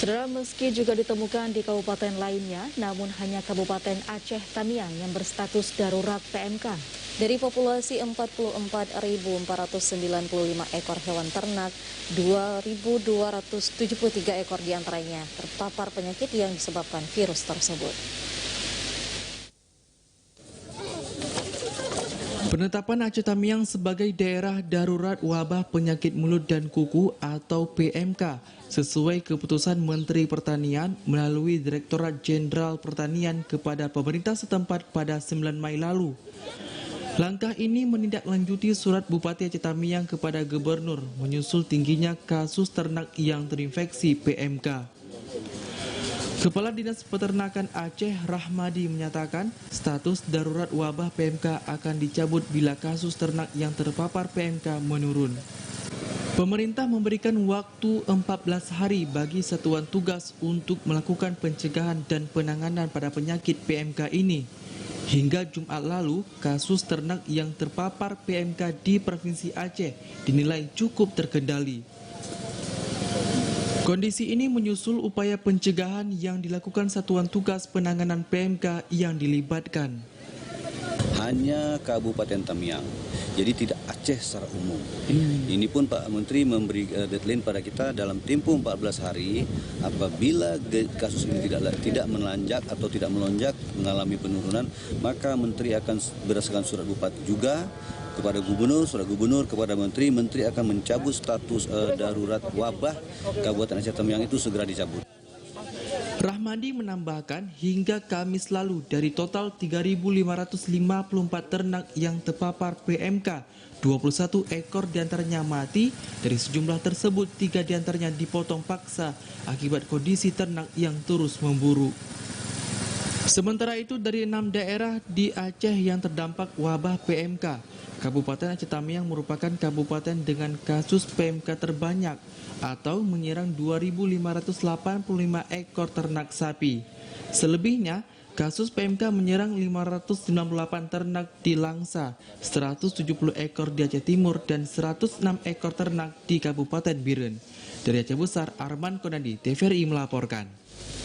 Saudara, meski juga ditemukan di kabupaten lainnya, namun hanya Kabupaten Aceh Tamiang yang berstatus darurat PMK. Dari populasi 44.495 ekor hewan ternak, 2.273 ekor diantaranya terpapar penyakit yang disebabkan virus tersebut. Penetapan Aceh Tamiang sebagai daerah darurat wabah penyakit mulut dan kuku atau PMK sesuai keputusan Menteri Pertanian melalui Direktorat Jenderal Pertanian kepada pemerintah setempat pada 9 Mei lalu. Langkah ini menindaklanjuti surat Bupati Aceh Tamiang kepada Gubernur menyusul tingginya kasus ternak yang terinfeksi PMK. Kepala Dinas Peternakan Aceh Rahmadi menyatakan status darurat wabah PMK akan dicabut bila kasus ternak yang terpapar PMK menurun. Pemerintah memberikan waktu 14 hari bagi satuan tugas untuk melakukan pencegahan dan penanganan pada penyakit PMK ini. Hingga Jumat lalu, kasus ternak yang terpapar PMK di Provinsi Aceh dinilai cukup terkendali. Kondisi ini menyusul upaya pencegahan yang dilakukan Satuan Tugas Penanganan PMK yang dilibatkan. Hanya Kabupaten Tamiang, jadi tidak Aceh secara umum. Ini pun Pak Menteri memberi deadline pada kita dalam tempo 14 hari. Apabila kasus ini tidak melonjak atau tidak melonjak mengalami penurunan, maka Menteri akan berdasarkan surat Bupati juga kepada surat gubernur kepada menteri akan mencabut status darurat wabah Kabupaten Aceh Tamiang itu segera dicabut. Rahmadi menambahkan hingga Kamis lalu dari total 3.554 ternak yang terpapar PMK, 21 ekor diantaranya mati. Dari sejumlah tersebut 3 diantaranya dipotong paksa akibat kondisi ternak yang terus memburuk. Sementara itu dari 6 daerah di Aceh yang terdampak wabah PMK, Kabupaten Aceh Tamiang merupakan kabupaten dengan kasus PMK terbanyak atau menyerang 2.585 ekor ternak sapi. Selebihnya, kasus PMK menyerang 598 ternak di Langsa, 170 ekor di Aceh Timur, dan 106 ekor ternak di Kabupaten Biren. Dari Aceh Besar, Arman Konadi, TVRI melaporkan.